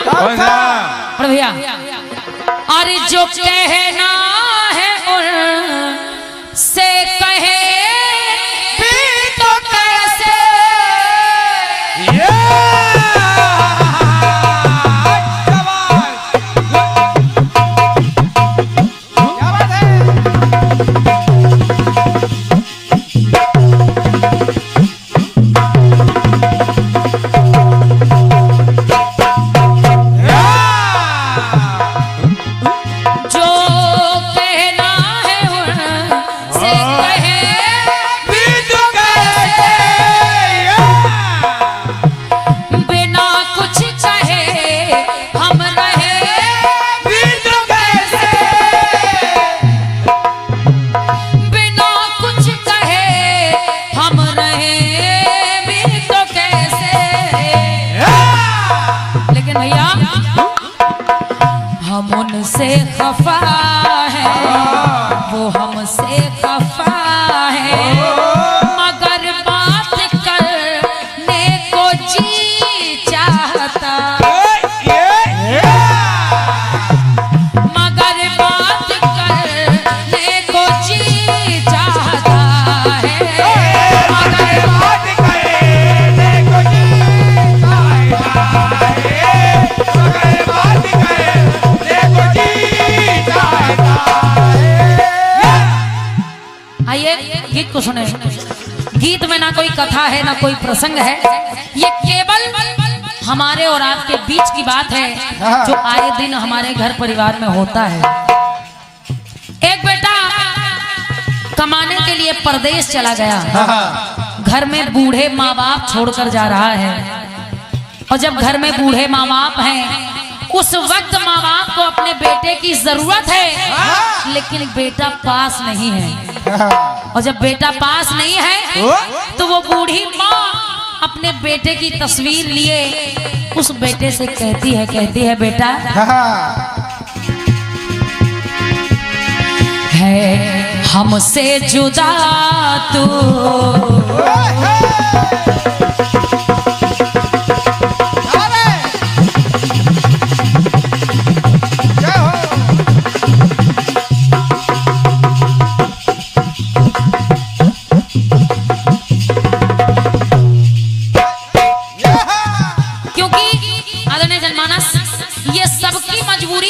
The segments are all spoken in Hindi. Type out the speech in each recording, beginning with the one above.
और भैया अरे जो कहना है उनसे कहे भी तो कैसे से खफा है वो हमसे खफा है मगर बात करने को जी चाहता मगर बात करने को जी चाहता है मगर बात करने को जी चाहता है मगर बात आइए गीत को सुने। गीत में ना कोई कथा है ना कोई प्रसंग है, ये केवल हमारे और आपके बीच की बात है जो आए दिन हमारे घर परिवार में होता है। एक बेटा कमाने के लिए परदेश चला गया, घर में बूढ़े माँ बाप छोड़कर जा रहा है और जब घर में बूढ़े माँ बाप हैं उस वक्त माँ बाप को अपने बेटे की जरूरत है लेकिन बेटा पास नहीं है और जब बेटा पास नहीं है तो वो बूढ़ी माँ अपने बेटे की तस्वीर लिए उस बेटे से कहती है बेटा है हमसे जुदा तू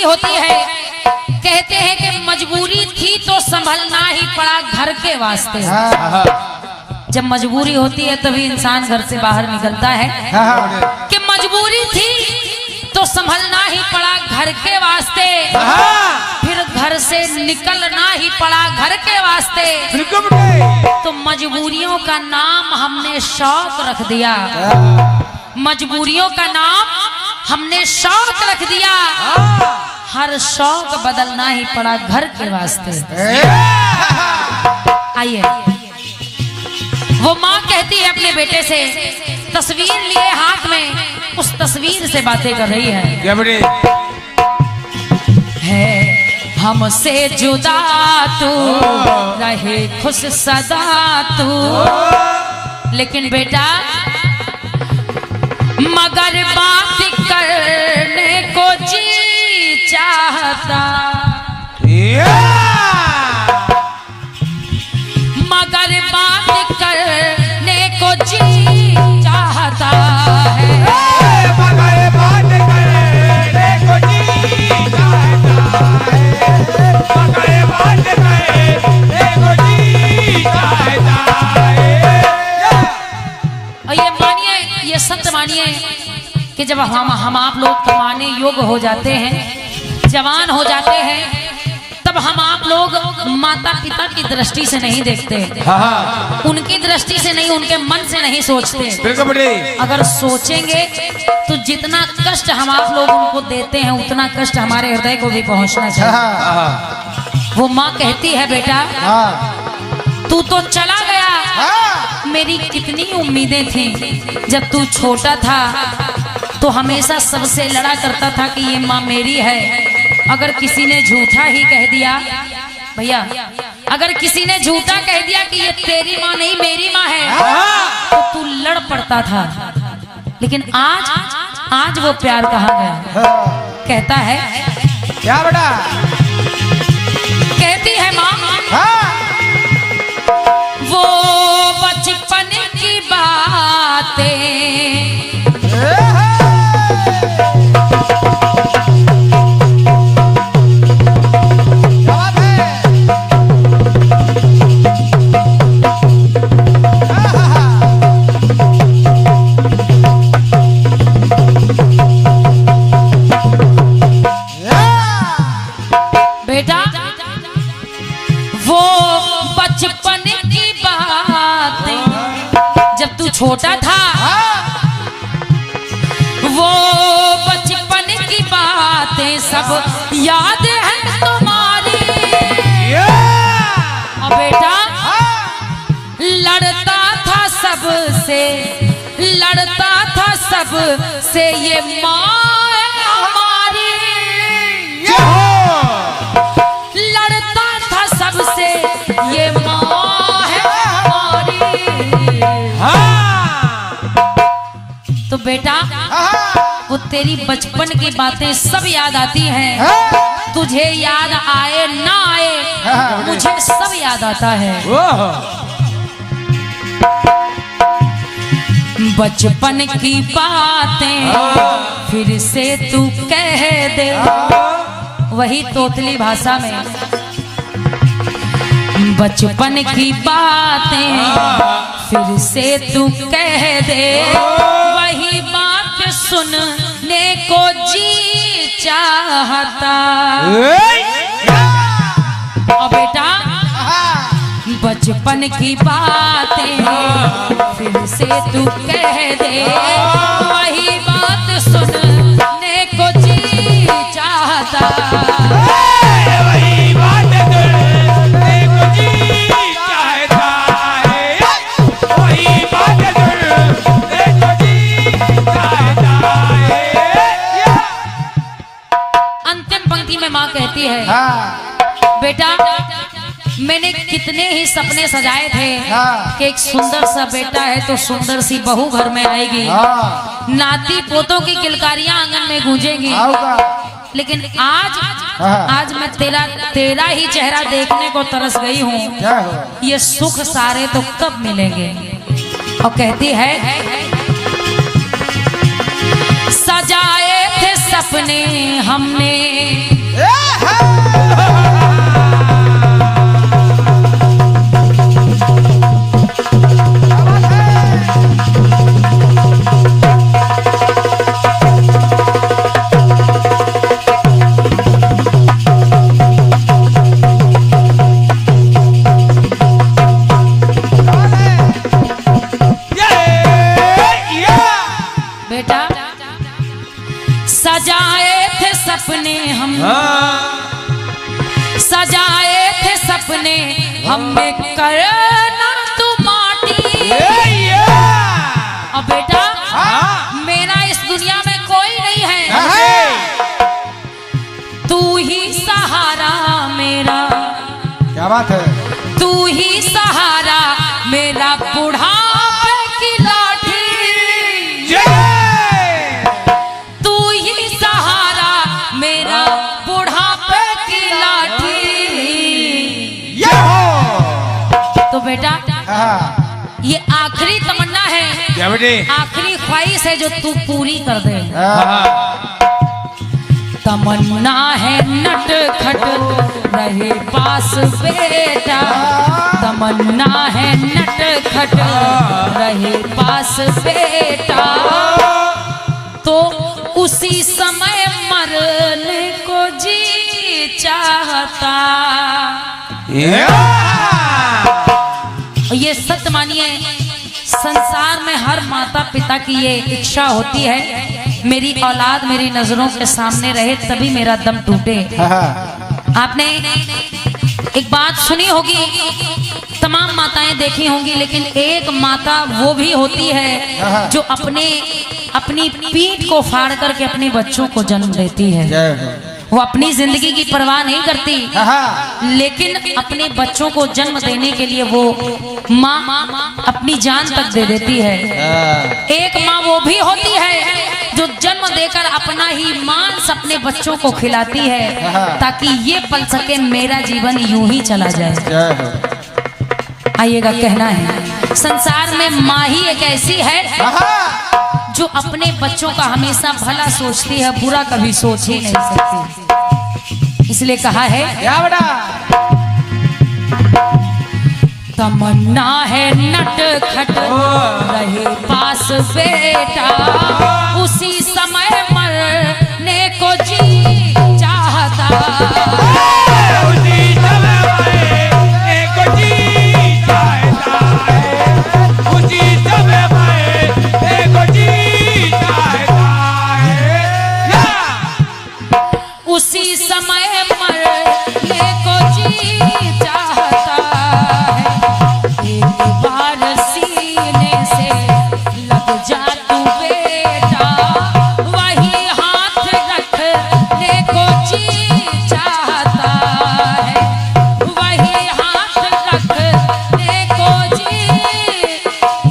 होती है। कहते हैं कि मजबूरी थी तो संभलना ही पड़ा घर के वास्ते। जब मजबूरी होती है तभी इंसान घर से बाहर निकलता है कि मजबूरी थी तो संभलना ही पड़ा घर के वास्ते, फिर घर से निकलना ही पड़ा घर के वास्ते। तो मजबूरियों का नाम हमने शौक रख दिया, मजबूरियों का नाम हमने शौक रख दिया, हर शौक बदलना ही पड़ा घर के वास्ते। आइए वो माँ कहती है अपने बेटे से, तस्वीर लिए हाथ में उस तस्वीर से बातें कर रही है हमसे जुदा तू रहे खुश सदा तू, लेकिन बेटा मगर बात करने को जी चाहता, मगर बात करने को जी चाहता है, मगर बात करने को जी चाहता है, मगर बात करने को जी चाहता है। और ये मानिए, ये सत्य मानिए कि जब हम आप लोग कमाने योग्य हो जाते हैं, जवान हो जाते हैं, तब हम आप लोग माता पिता की दृष्टि से नहीं देखते, उनकी दृष्टि से नहीं, उनके मन से नहीं सोचते। अगर सोचेंगे तो जितना कष्ट हम आप लोग उनको देते हैं उतना कष्ट हमारे हृदय को भी पहुंचना चाहिए। वो माँ कहती है बेटा तू तो चला गया, मेरी कितनी उम्मीदें थी, जब तू छोटा था तो हमेशा सबसे लड़ा करता था कि ये माँ मेरी है। अगर किसी ने झूठा ही कह दिया भैया, अगर किसी ने झूठा कह दिया कि ये तेरी माँ नहीं मेरी माँ है, तो तू लड़ पड़ता था। लेकिन आज आज वो प्यार कहाँ गया। कहता है क्या बेटा? कहती है माँ वो बचपन की बातें बेटा, वो बचपन की बातें जब तू छोटा था, वो बचपन की बातें सब याद है तुम्हारी। और बेटा लड़ता था सबसे, लड़ता था सबसे, ये माँ है हमारी। लड़ता था सबसे, ये माँ है हमारी। तो बेटा वो तेरी बचपन की बातें सब याद आती हैं। तुझे याद आए ना आए, मुझे सब याद आता है। बचपन की बातें फिर से तू कह दे, वही तोतली भाषा में। बचपन की बातें फिर से तू कह दे, वही बात सुनने को जी चाहता। और बेटा बचपन की बातें फिर से तू कह दे, वही बात सुनने को जी चाहता। वही बात सुनने को जी चाहता है, वही बात सुनने को जी चाहता है। अंतिम पंक्ति में माँ कहती है बेटा मैंने कितने ही सपने सजाए थे कि एक सुंदर सा बेटा है तो सुंदर सी बहू घर में आएगी, नाती पोतों की किलकारियां आंगन में गूंजेंगी। लेकिन आज मैं तेरा ही चेहरा देखने को तरस गई हूँ। ये सुख सारे तो कब मिलेंगे। और कहती है सजाए थे सपने हमने, सजाए थे सपने हम, सजाए थे सपने हमने करना तू माटी। और बेटा मेरा इस दुनिया में कोई नहीं है, तू ही सहारा मेरा। क्या बात है? तू ही सहारा मेरा बुढ़ापे की लाठी। मेरा बुढ़ापे की लाठी। तो बेटा ये आखिरी तमन्ना है, क्या बेटे? आखिरी ख्वाहिश है जो तू पूरी कर दे। तमन्ना है नटखट रहे पास बेटा, तमन्ना है नटखट रहे पास बेटा, तो उसी समय मरने को जी चाहता। ये सत्य मानिए, संसार में हर माता पिता की ये इच्छा होती है मेरी औलाद मेरी नजरों के सामने रहे तभी मेरा दम टूटे। आपने एक बात सुनी होगी, तमाम माताएं देखी होंगी, लेकिन एक माता वो भी होती है जो अपनी पीठ को फाड़ करके अपने बच्चों को जन्म देती है। वो अपनी जिंदगी की परवाह नहीं करती, हाँ। लेकिन अपने बच्चों को जन्म देने के लिए वो माँ अपनी जान तक दे देती है। एक माँ वो भी होती है जो जन्म देकर अपना ही मांस अपने बच्चों को खिलाती है ताकि ये पल सके मेरा जीवन यूं ही चला जाए। आइएगा, कहना है संसार में माँ ही एक ऐसी है जो अपने बच्चों का हमेशा भला सोचती है, बुरा कभी सोच ही नहीं सकती। इसलिए कहा है क्या बेटा, तमन्ना है नटखट रहे पास बेटा, उसी समय मरने को जी चाहता। उसी समय मरने को जी चाहता है, उसी समय मरने को जी चाहता है, उसी समय मरने को जी चाहता है। एक बार सीने से लग जा तू बेटा, वही हाथ रखने को जी चाहता है, वही हाथ रखने को जी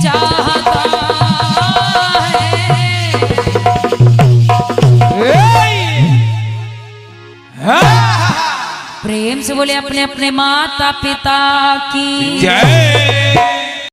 चाहता है। प्रेम से बोले अपने अपने माता पिता की जय।